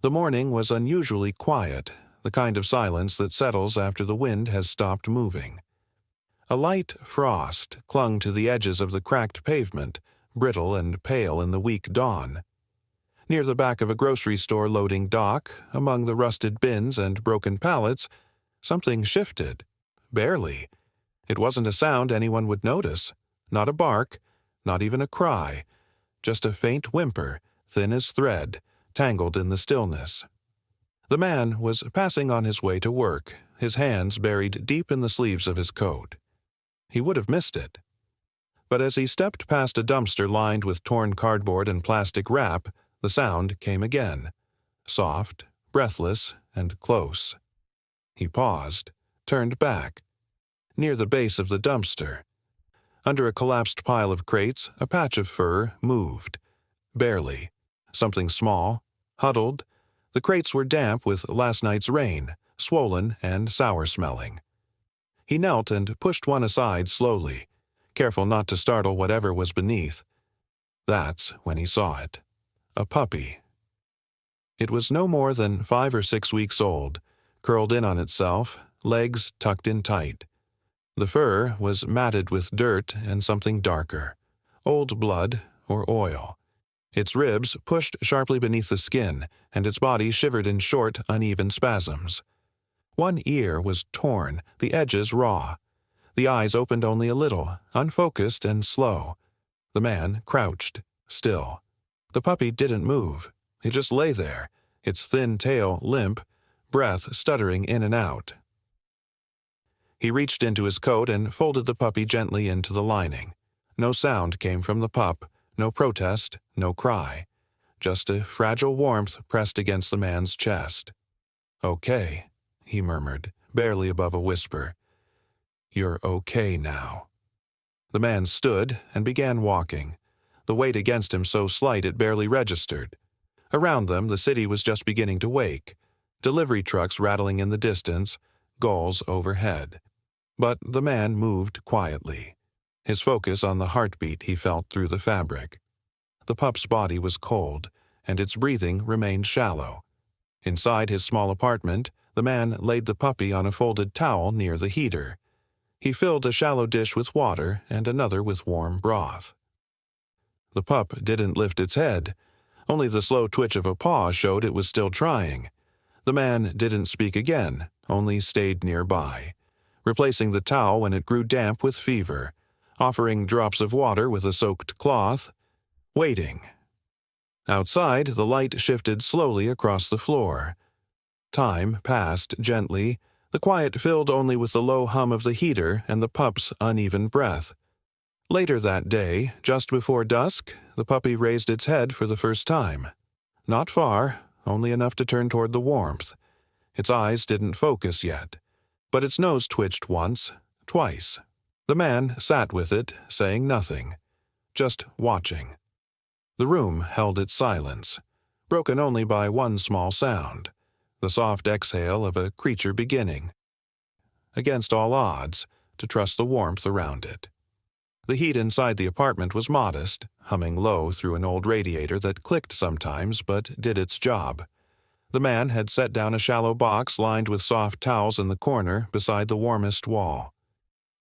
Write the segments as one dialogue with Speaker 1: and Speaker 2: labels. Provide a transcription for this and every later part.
Speaker 1: The morning was unusually quiet, the kind of silence that settles after the wind has stopped moving. A light frost clung to the edges of the cracked pavement, brittle and pale in the weak dawn. Near the back of a grocery store loading dock, among the rusted bins and broken pallets, something shifted. Barely. It wasn't a sound anyone would notice. Not a bark, not even a cry. Just a faint whimper, thin as thread, tangled in the stillness. The man was passing on his way to work, his hands buried deep in the sleeves of his coat. He would have missed it. But as he stepped past a dumpster lined with torn cardboard and plastic wrap, the sound came again, soft, breathless, and close. He paused, turned back. Near the base of the dumpster, under a collapsed pile of crates, a patch of fur moved. Barely. Something small, huddled. The crates were damp with last night's rain, swollen and sour-smelling. He knelt and pushed one aside slowly, careful not to startle whatever was beneath. That's when he saw it. A puppy. It was no more than 5 or 6 weeks old, curled in on itself, legs tucked in tight. The fur was matted with dirt and something darker, old blood or oil. Its ribs pushed sharply beneath the skin, and its body shivered in short, uneven spasms. One ear was torn, the edges raw. The eyes opened only a little, unfocused and slow. The man crouched, still. The puppy didn't move. It just lay there, its thin tail limp, breath stuttering in and out. He reached into his coat and folded the puppy gently into the lining. No sound came from the pup, no protest, no cry. Just a fragile warmth pressed against the man's chest. "Okay," he murmured, barely above a whisper. "You're okay now." The man stood and began walking, the weight against him so slight it barely registered. Around them, the city was just beginning to wake, delivery trucks rattling in the distance, gulls overhead. But the man moved quietly, his focus on the heartbeat he felt through the fabric. The pup's body was cold, and its breathing remained shallow. Inside his small apartment, the man laid the puppy on a folded towel near the heater. He filled a shallow dish with water and another with warm broth. The pup didn't lift its head. Only the slow twitch of a paw showed it was still trying. The man didn't speak again, only stayed nearby, replacing the towel when it grew damp with fever, offering drops of water with a soaked cloth, waiting. Outside, the light shifted slowly across the floor. Time passed gently, the quiet filled only with the low hum of the heater and the pup's uneven breath. Later that day, just before dusk, the puppy raised its head for the first time. Not far, only enough to turn toward the warmth. Its eyes didn't focus yet, but its nose twitched once, twice. The man sat with it, saying nothing, just watching. The room held its silence, broken only by one small sound, the soft exhale of a creature beginning, against all odds, to trust the warmth around it. The heat inside the apartment was modest, humming low through an old radiator that clicked sometimes but did its job. The man had set down a shallow box lined with soft towels in the corner beside the warmest wall.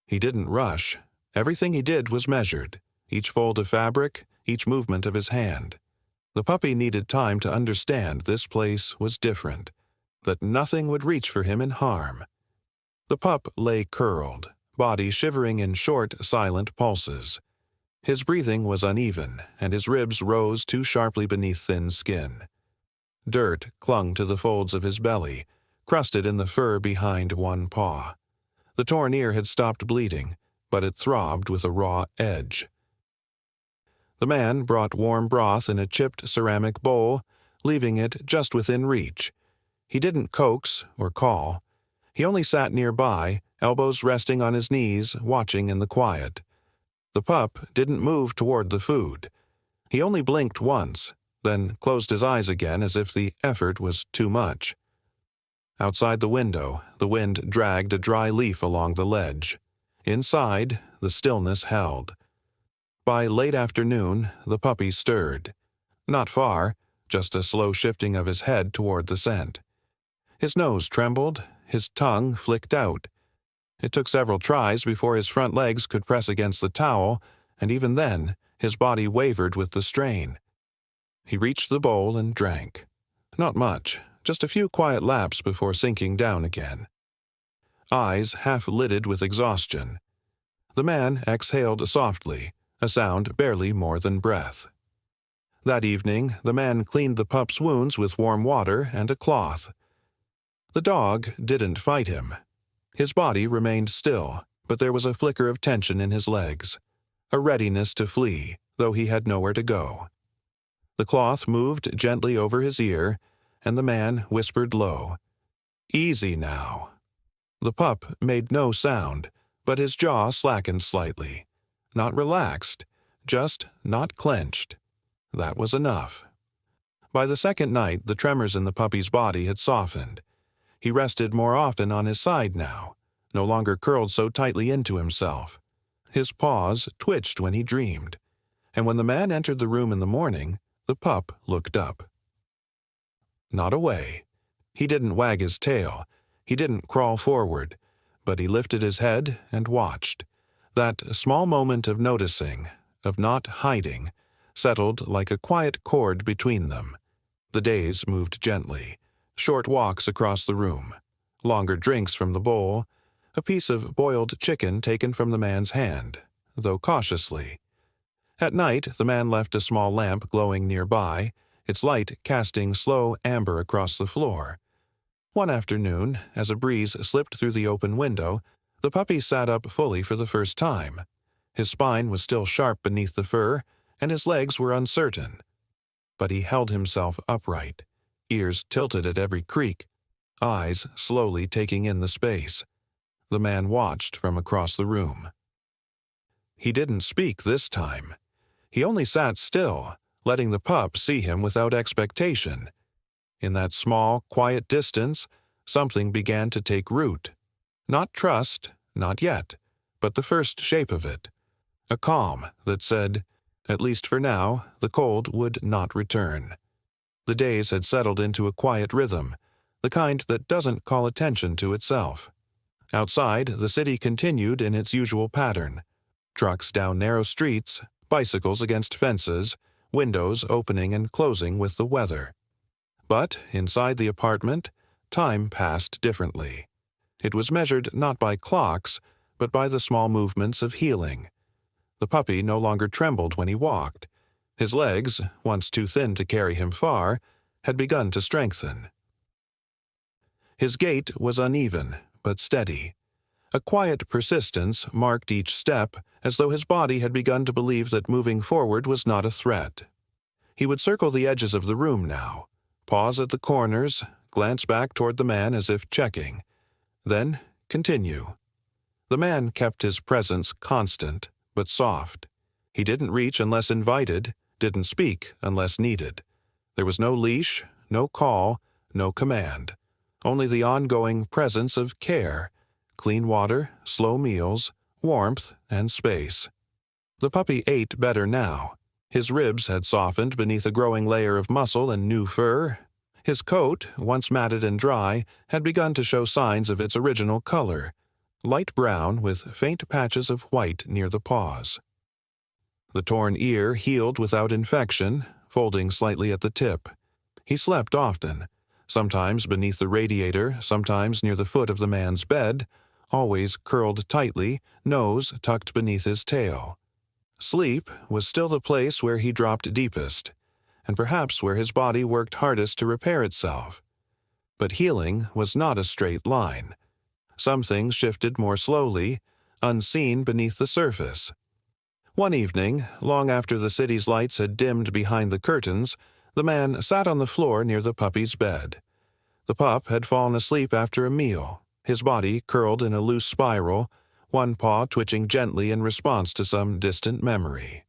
Speaker 1: He didn't rush. Everything he did was measured, each fold of fabric, each movement of his hand. The puppy needed time to understand this place was different, that nothing would reach for him in harm. The pup lay curled, body shivering in short, silent pulses. His breathing was uneven, and his ribs rose too sharply beneath thin skin. Dirt clung to the folds of his belly, crusted in the fur behind one paw. The torn ear had stopped bleeding, but it throbbed with a raw edge. The man brought warm broth in a chipped ceramic bowl, leaving it just within reach. He didn't coax or call. He only sat nearby, elbows resting on his knees, watching in the quiet. The pup didn't move toward the food. He only blinked once, then closed his eyes again as if the effort was too much. Outside the window, the wind dragged a dry leaf along the ledge. Inside, the stillness held. By late afternoon, the puppy stirred. Not far, just a slow shifting of his head toward the scent. His nose trembled, his tongue flicked out. It took several tries before his front legs could press against the towel, and even then, his body wavered with the strain. He reached the bowl and drank. Not much, just a few quiet laps before sinking down again. Eyes half-lidded with exhaustion. The man exhaled softly, a sound barely more than breath. That evening, the man cleaned the pup's wounds with warm water and a cloth. The dog didn't fight him. His body remained still, but there was a flicker of tension in his legs, a readiness to flee, though he had nowhere to go. The cloth moved gently over his ear, and the man whispered low, "Easy now." The pup made no sound, but his jaw slackened slightly. Not relaxed, just not clenched. That was enough. By the second night, the tremors in the puppy's body had softened. He rested more often on his side now, no longer curled so tightly into himself. His paws twitched when he dreamed, and when the man entered the room in the morning, the pup looked up. Not away. He didn't wag his tail. He didn't crawl forward, but he lifted his head and watched. That small moment of noticing, of not hiding, settled like a quiet chord between them. The days moved gently. Short walks across the room, longer drinks from the bowl, a piece of boiled chicken taken from the man's hand, though cautiously. At night, the man left a small lamp glowing nearby, its light casting slow amber across the floor. One afternoon, as a breeze slipped through the open window, the puppy sat up fully for the first time. His spine was still sharp beneath the fur, and his legs were uncertain. But he held himself upright, ears tilted at every creak, eyes slowly taking in the space. The man watched from across the room. He didn't speak this time. He only sat still, letting the pup see him without expectation. In that small, quiet distance, something began to take root. Not trust, not yet, but the first shape of it. A calm that said, at least for now, the cold would not return. The days had settled into a quiet rhythm, the kind that doesn't call attention to itself. Outside, the city continued in its usual pattern. Trucks down narrow streets, bicycles against fences, windows opening and closing with the weather. But inside the apartment, time passed differently. It was measured not by clocks, but by the small movements of healing. The puppy no longer trembled when he walked. His legs, once too thin to carry him far, had begun to strengthen. His gait was uneven, but steady. A quiet persistence marked each step, as though his body had begun to believe that moving forward was not a threat. He would circle the edges of the room now, pause at the corners, glance back toward the man as if checking, then continue. The man kept his presence constant, but soft. He didn't reach unless invited, didn't speak unless needed. There was no leash, no call, no command. Only the ongoing presence of care, clean water, slow meals, warmth, and space. The puppy ate better now. His ribs had softened beneath a growing layer of muscle and new fur. His coat, once matted and dry, had begun to show signs of its original color, light brown with faint patches of white near the paws. The torn ear healed without infection, folding slightly at the tip. He slept often, sometimes beneath the radiator, sometimes near the foot of the man's bed, always curled tightly, nose tucked beneath his tail. Sleep was still the place where he dropped deepest, and perhaps where his body worked hardest to repair itself. But healing was not a straight line. Some things shifted more slowly, unseen beneath the surface. One evening, long after the city's lights had dimmed behind the curtains, the man sat on the floor near the puppy's bed. The pup had fallen asleep after a meal, his body curled in a loose spiral, one paw twitching gently in response to some distant memory.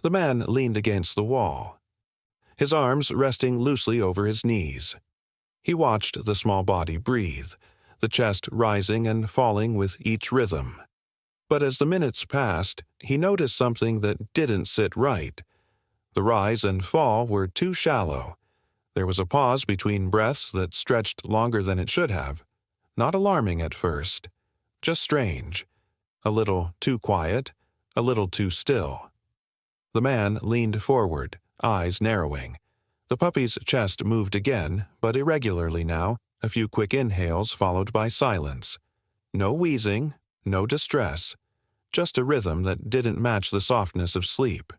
Speaker 1: The man leaned against the wall, his arms resting loosely over his knees. He watched the small body breathe, the chest rising and falling with each rhythm. But as the minutes passed, he noticed something that didn't sit right. The rise and fall were too shallow, There was a pause between breaths that stretched longer than it should have. Not alarming at first, just strange. A little too quiet, a little too still. The man leaned forward, eyes narrowing. The puppy's chest moved again, but irregularly now, a few quick inhales followed by silence. No wheezing, no distress, just a rhythm that didn't match the softness of sleep.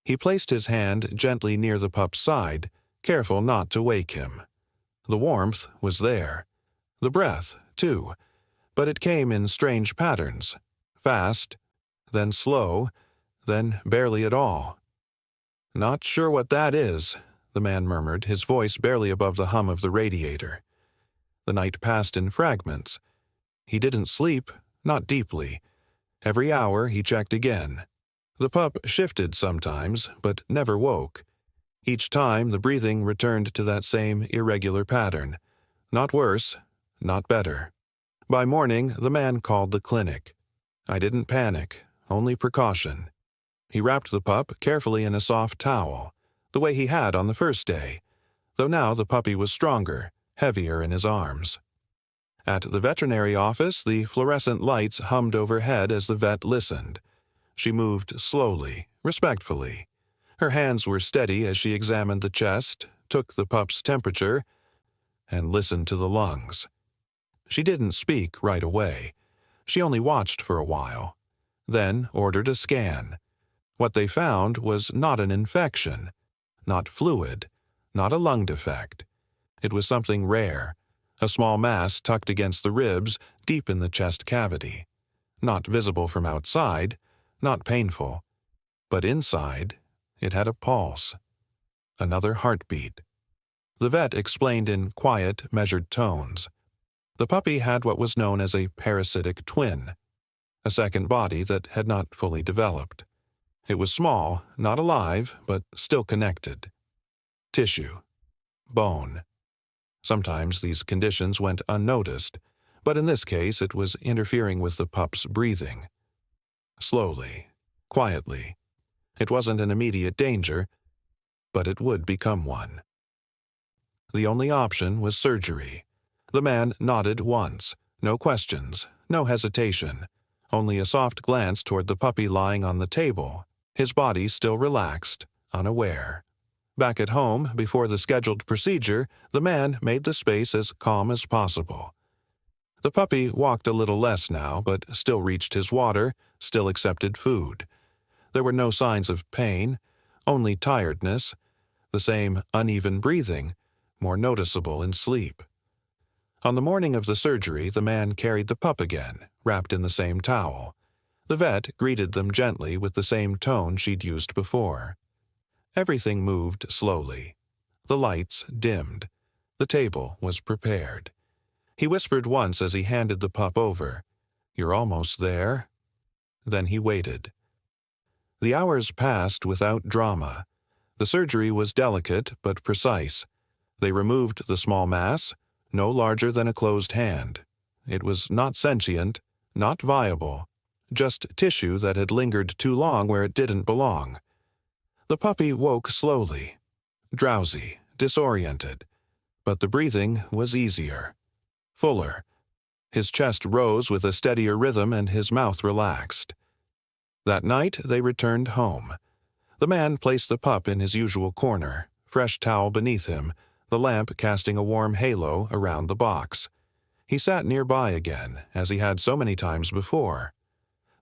Speaker 1: He placed his hand gently near the pup's side, careful not to wake him. The warmth was there. The breath, too, but it came in strange patterns. Fast, then slow, then barely at all. "Not sure what that is," the man murmured, his voice barely above the hum of the radiator. The night passed in fragments. He didn't sleep, not deeply. Every hour he checked again. The pup shifted sometimes, but never woke. Each time the breathing returned to that same irregular pattern. Not worse, not better. By morning, the man called the clinic. I didn't panic, only precaution. He wrapped the pup carefully in a soft towel, the way he had on the first day, though now the puppy was stronger, heavier in his arms. At the veterinary office, the fluorescent lights hummed overhead as the vet listened. She moved slowly, respectfully. Her hands were steady as she examined the chest, took the pup's temperature, and listened to the lungs. She didn't speak right away. She only watched for a while, then ordered a scan. What they found was not an infection, not fluid, not a lung defect. It was something rare, a small mass tucked against the ribs deep in the chest cavity. Not visible from outside, not painful, but inside it had a pulse. Another heartbeat. The vet explained in quiet, measured tones. The puppy had what was known as a parasitic twin, a second body that had not fully developed. It was small, not alive, but still connected. Tissue. Bone. Sometimes these conditions went unnoticed, but in this case it was interfering with the pup's breathing. Slowly, quietly. It wasn't an immediate danger, but it would become one. The only option was surgery. The man nodded once. No questions, no hesitation. Only a soft glance toward the puppy lying on the table, his body still relaxed, unaware. Back at home, before the scheduled procedure, the man made the space as calm as possible. The puppy walked a little less now, but still reached his water, still accepted food. There were no signs of pain, only tiredness, the same uneven breathing, more noticeable in sleep. On the morning of the surgery, the man carried the pup again, wrapped in the same towel. The vet greeted them gently with the same tone she'd used before. Everything moved slowly. The lights dimmed. The table was prepared. He whispered once as he handed the pup over, "You're almost there." Then he waited. The hours passed without drama. The surgery was delicate but precise. They removed the small mass, no larger than a closed hand. It was not sentient, not viable, just tissue that had lingered too long where it didn't belong. The puppy woke slowly, drowsy, disoriented, but the breathing was easier, fuller. His chest rose with a steadier rhythm and his mouth relaxed. That night they returned home. The man placed the pup in his usual corner, fresh towel beneath him, the lamp casting a warm halo around the box. He sat nearby again, as he had so many times before.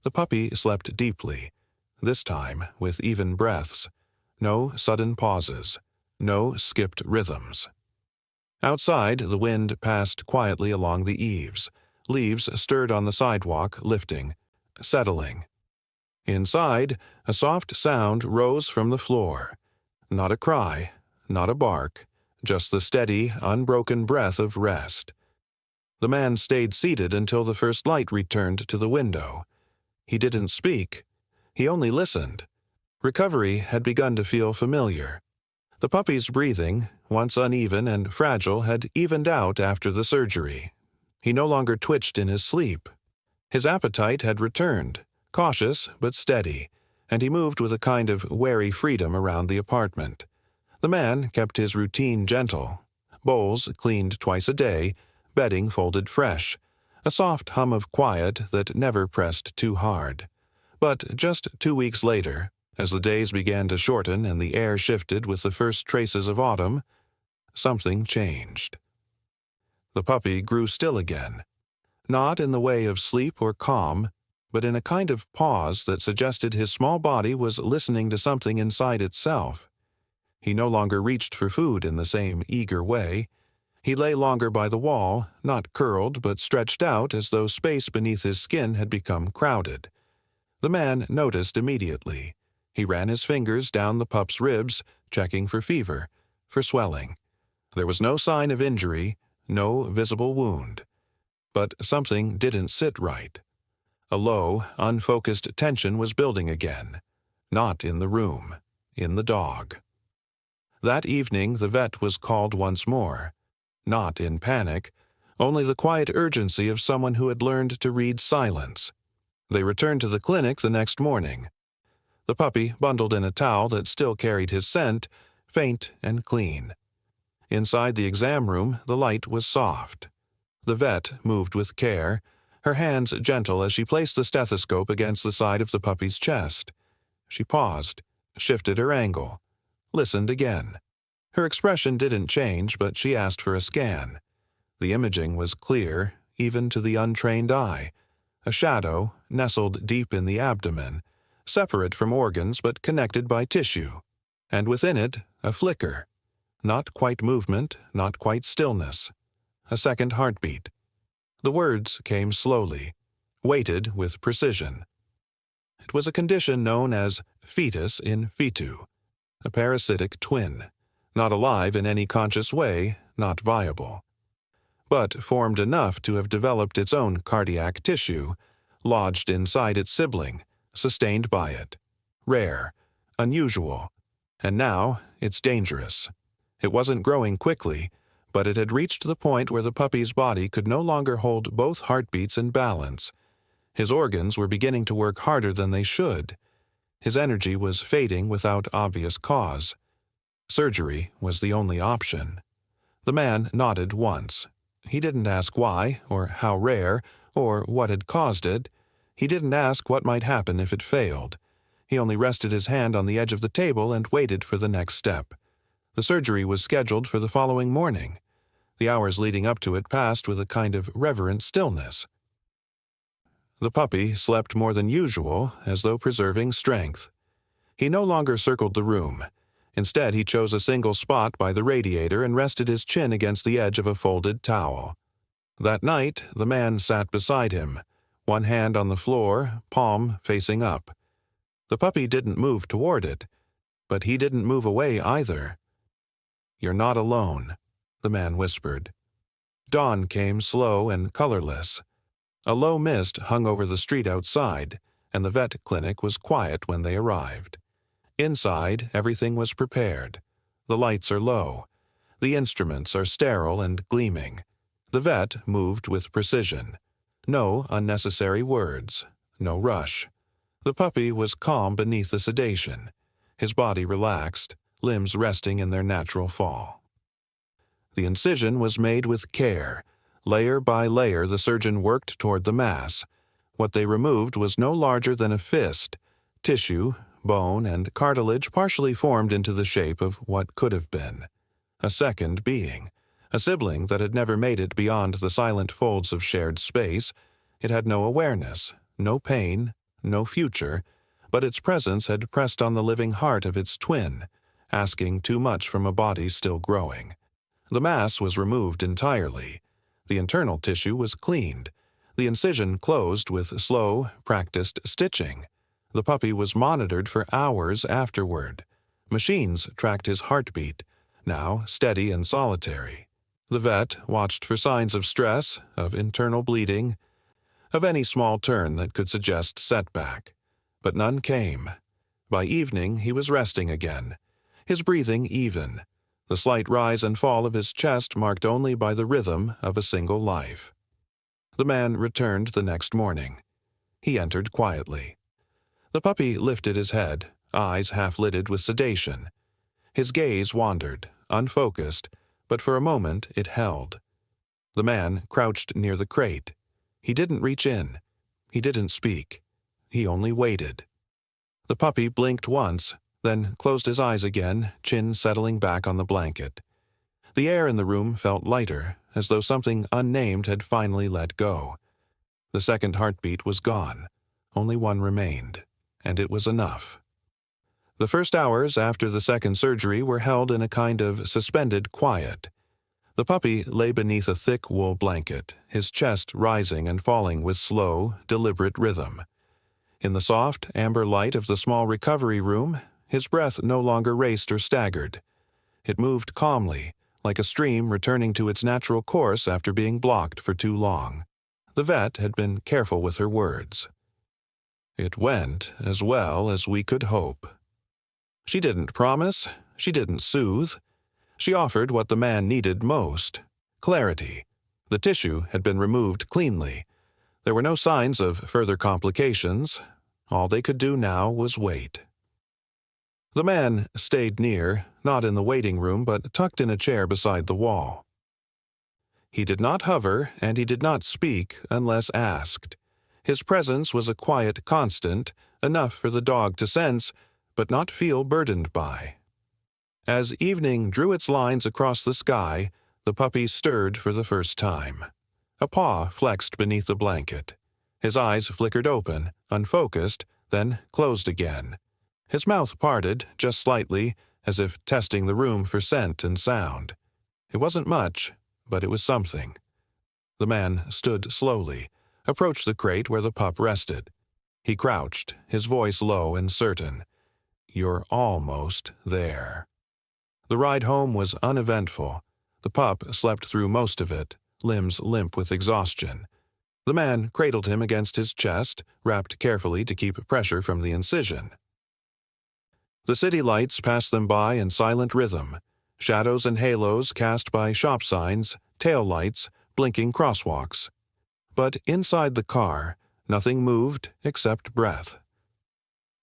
Speaker 1: The puppy slept deeply, this time with even breaths. No sudden pauses, no skipped rhythms. Outside, the wind passed quietly along the eaves. Leaves stirred on the sidewalk, lifting, settling. Inside, a soft sound rose from the floor. Not a cry, not a bark, just the steady, unbroken breath of rest. The man stayed seated until the first light returned to the window. He didn't speak. He only listened. Recovery had begun to feel familiar. The puppy's breathing, once uneven and fragile, had evened out after the surgery. He no longer twitched in his sleep. His appetite had returned, cautious but steady, and he moved with a kind of wary freedom around the apartment. The man kept his routine gentle. Bowls cleaned twice a day, bedding folded fresh, a soft hum of quiet that never pressed too hard. But just 2 weeks later, as the days began to shorten and the air shifted with the first traces of autumn, something changed. The puppy grew still again, not in the way of sleep or calm, but in a kind of pause that suggested his small body was listening to something inside itself. He no longer reached for food in the same eager way. He lay longer by the wall, not curled but stretched out as though space beneath his skin had become crowded. The man noticed immediately. He ran his fingers down the pup's ribs, checking for fever, for swelling. There was no sign of injury, no visible wound. But something didn't sit right. A low, unfocused tension was building again. Not in the room, in the dog. That evening the vet was called once more. Not in panic, only the quiet urgency of someone who had learned to read silence. They returned to the clinic the next morning. The puppy bundled in a towel that still carried his scent, faint and clean. Inside the exam room, the light was soft. The vet moved with care, her hands gentle as she placed the stethoscope against the side of the puppy's chest. She paused, shifted her angle, listened again. Her expression didn't change, but she asked for a scan. The imaging was clear, even to the untrained eye. A shadow, nestled deep in the abdomen, separate from organs but connected by tissue. And within it, a flicker. Not quite movement, not quite stillness. A second heartbeat. The words came slowly, weighted with precision. It was a condition known as fetus in fetu, a parasitic twin, not alive in any conscious way, not viable, but formed enough to have developed its own cardiac tissue, lodged inside its sibling, sustained by it. Rare, unusual, and now it's dangerous. It wasn't growing quickly, but it had reached the point where the puppy's body could no longer hold both heartbeats in balance. His organs were beginning to work harder than they should. His energy was fading without obvious cause. Surgery was the only option. The man nodded once. He didn't ask why, or how rare, or what had caused it. He didn't ask what might happen if it failed. He only rested his hand on the edge of the table and waited for the next step. The surgery was scheduled for the following morning. The hours leading up to it passed with a kind of reverent stillness. The puppy slept more than usual, as though preserving strength. He no longer circled the room. Instead, he chose a single spot by the radiator and rested his chin against the edge of a folded towel. That night, the man sat beside him, one hand on the floor, palm facing up. The puppy didn't move toward it, but he didn't move away either. "You're not alone," the man whispered. Dawn came slow and colorless. A low mist hung over the street outside, and the vet clinic was quiet when they arrived. Inside, everything was prepared. The lights are low. The instruments are sterile and gleaming. The vet moved with precision. No unnecessary words. No rush. The puppy was calm beneath the sedation, his body relaxed, limbs resting in their natural fall. The incision was made with care. Layer by layer the surgeon worked toward the mass. What they removed was no larger than a fist. Tissue, bone, and cartilage partially formed into the shape of what could have been. A second being. A sibling that had never made it beyond the silent folds of shared space. It had no awareness, no pain, no future, but its presence had pressed on the living heart of its twin, asking too much from a body still growing. The mass was removed entirely. The internal tissue was cleaned. The incision closed with slow, practiced stitching. The puppy was monitored for hours afterward. Machines tracked his heartbeat, now steady and solitary. The vet watched for signs of stress, of internal bleeding, of any small turn that could suggest setback. But none came. By evening he was resting again, his breathing even, the slight rise and fall of his chest marked only by the rhythm of a single life. The man returned the next morning. He entered quietly. The puppy lifted his head, eyes half-lidded with sedation. His gaze wandered, unfocused, but for a moment it held. The man crouched near the crate. He didn't reach in. He didn't speak. He only waited. The puppy blinked once, then closed his eyes again, chin settling back on the blanket. The air in the room felt lighter, as though something unnamed had finally let go. The second heartbeat was gone. Only one remained, and it was enough. The first hours after the second surgery were held in a kind of suspended quiet. The puppy lay beneath a thick wool blanket, his chest rising and falling with slow, deliberate rhythm. In the soft, amber light of the small recovery room, his breath no longer raced or staggered. It moved calmly, like a stream returning to its natural course after being blocked for too long. The vet had been careful with her words. It went as well as we could hope. She didn't promise, she didn't soothe. She offered what the man needed most: clarity. The tissue had been removed cleanly. There were no signs of further complications. All they could do now was wait. The man stayed near, not in the waiting room, but tucked in a chair beside the wall. He did not hover, and he did not speak unless asked. His presence was a quiet constant, enough for the dog to sense, but not feel burdened by. As evening drew its lines across the sky, the puppy stirred for the first time. A paw flexed beneath the blanket. His eyes flickered open, unfocused, then closed again. His mouth parted, just slightly, as if testing the room for scent and sound. It wasn't much, but it was something. The man stood slowly, approached the crate where the pup rested. He crouched, his voice low and certain. "You're almost there." The ride home was uneventful. The pup slept through most of it, limbs limp with exhaustion. The man cradled him against his chest, wrapped carefully to keep pressure from the incision. The city lights passed them by in silent rhythm, shadows and halos cast by shop signs, tail lights, blinking crosswalks. But inside the car, nothing moved except breath.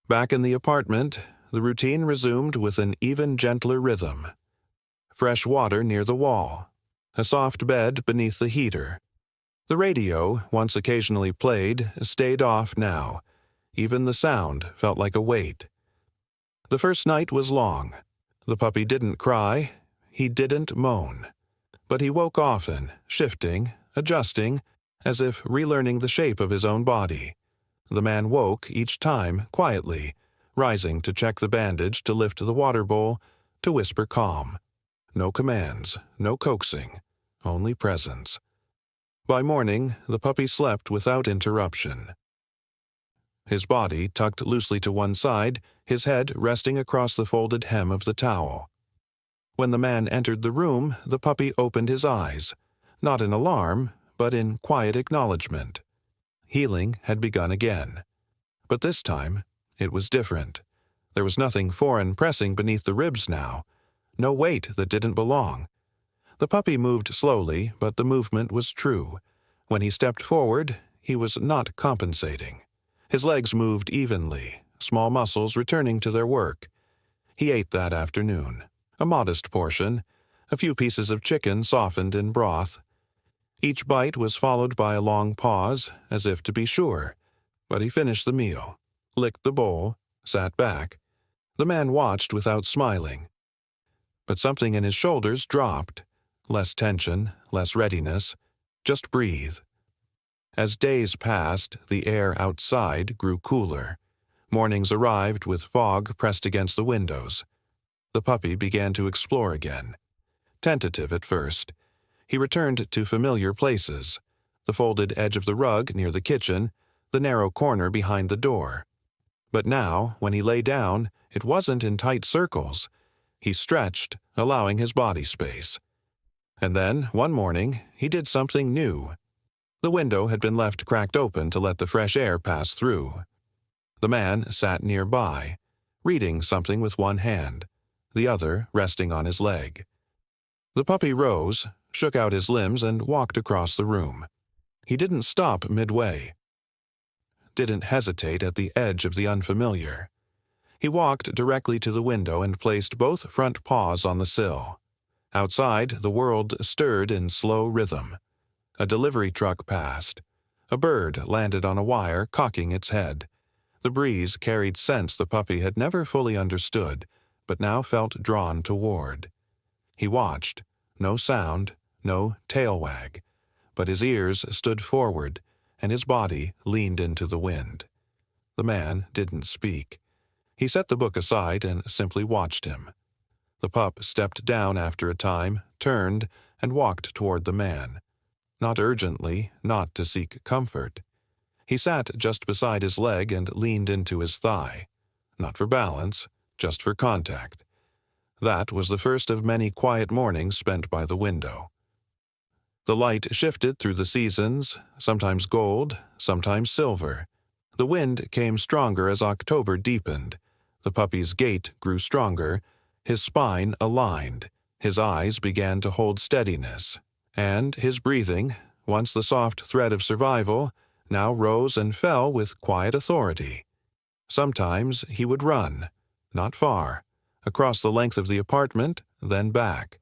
Speaker 1: Back in the apartment, the routine resumed with an even gentler rhythm. Fresh water near the wall. A soft bed beneath the heater. The radio, once occasionally played, stayed off now. Even the sound felt like a weight. The first night was long. The puppy didn't cry. He didn't moan. But he woke often, shifting, adjusting, as if relearning the shape of his own body. The man woke each time quietly, rising to check the bandage, to lift the water bowl, to whisper calm. No commands, no coaxing, only presence. By morning, the puppy slept without interruption. His body tucked loosely to one side, his head resting across the folded hem of the towel. When the man entered the room, the puppy opened his eyes, not in alarm, but in quiet acknowledgement. Healing had begun again. But this time, it was different. There was nothing foreign pressing beneath the ribs now, no weight that didn't belong. The puppy moved slowly, but the movement was true. When he stepped forward, he was not compensating. His legs moved evenly, small muscles returning to their work. He ate that afternoon, a modest portion, a few pieces of chicken softened in broth. Each bite was followed by a long pause, as if to be sure, but he finished the meal, licked the bowl, sat back. The man watched without smiling. But something in his shoulders dropped. Less tension, less readiness. Just breathe. As days passed, the air outside grew cooler. Mornings arrived with fog pressed against the windows. The puppy began to explore again. Tentative at first. He returned to familiar places, the folded edge of the rug near the kitchen, the narrow corner behind the door. But now, when he lay down, it wasn't in tight circles. He stretched, allowing his body space. And then, one morning, he did something new. The window had been left cracked open to let the fresh air pass through. The man sat nearby, reading something with one hand, the other resting on his leg. The puppy rose, shook out his limbs, and walked across the room. He didn't stop midway. Didn't hesitate at the edge of the unfamiliar. He walked directly to the window and placed both front paws on the sill. Outside, the world stirred in slow rhythm. A delivery truck passed. A bird landed on a wire, cocking its head. The breeze carried scents the puppy had never fully understood, but now felt drawn toward. He watched. No sound, no tail wag, but his ears stood forward, and his body leaned into the wind. The man didn't speak. He set the book aside and simply watched him. The pup stepped down after a time, turned, and walked toward the man. Not urgently, not to seek comfort. He sat just beside his leg and leaned into his thigh. Not for balance, just for contact. That was the first of many quiet mornings spent by the window. The light shifted through the seasons, sometimes gold, sometimes silver. The wind came stronger as October deepened. The puppy's gait grew stronger, his spine aligned, his eyes began to hold steadiness, and his breathing, once the soft thread of survival, now rose and fell with quiet authority. Sometimes he would run, not far, across the length of the apartment, then back.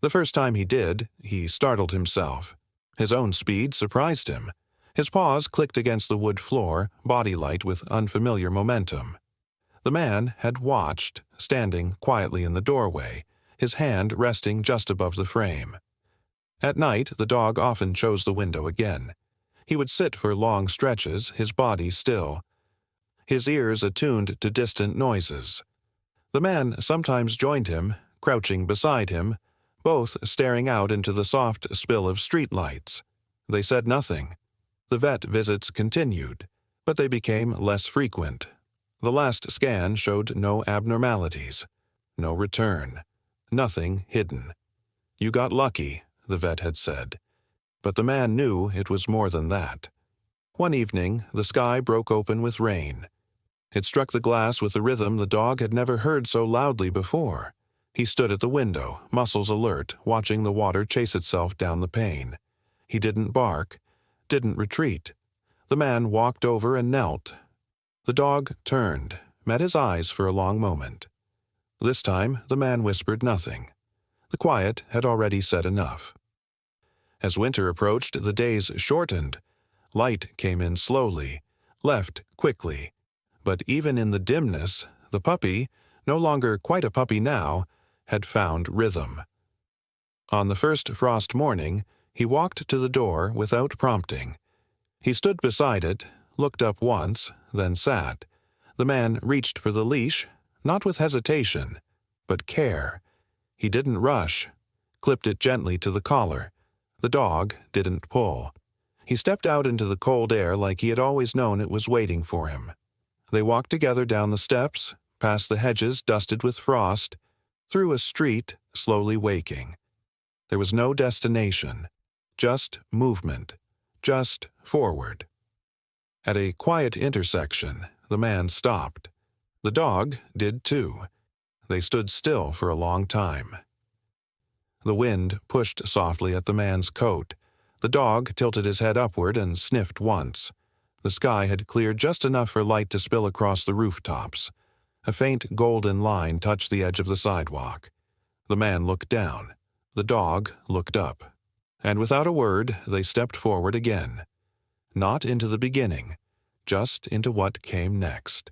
Speaker 1: The first time he did, he startled himself. His own speed surprised him. His paws clicked against the wood floor, body light with unfamiliar momentum. The man had watched, standing quietly in the doorway, his hand resting just above the frame. At night, the dog often chose the window again. He would sit for long stretches, his body still, his ears attuned to distant noises. The man sometimes joined him, crouching beside him, both staring out into the soft spill of streetlights. They said nothing. The vet visits continued, but they became less frequent. The last scan showed no abnormalities, no return, nothing hidden. "You got lucky," the vet had said. But the man knew it was more than that. One evening, the sky broke open with rain. It struck the glass with a rhythm the dog had never heard so loudly before. He stood at the window, muscles alert, watching the water chase itself down the pane. He didn't bark, didn't retreat. The man walked over and knelt. The dog turned, met his eyes for a long moment. This time, the man whispered nothing. The quiet had already said enough. As winter approached, the days shortened. Light came in slowly, left quickly. But even in the dimness, the puppy, no longer quite a puppy now, had found rhythm. On the first frost morning, he walked to the door without prompting. He stood beside it, looked up once, then sat. The man reached for the leash, not with hesitation, but care. He didn't rush, clipped it gently to the collar. The dog didn't pull. He stepped out into the cold air like he had always known it was waiting for him. They walked together down the steps, past the hedges dusted with frost, through a street slowly waking. There was no destination, just movement, just forward. At a quiet intersection, the man stopped. The dog did too. They stood still for a long time. The wind pushed softly at the man's coat. The dog tilted his head upward and sniffed once. The sky had cleared just enough for light to spill across the rooftops. A faint golden line touched the edge of the sidewalk. The man looked down. The dog looked up. And without a word, they stepped forward again. Not into the beginning, just into what came next.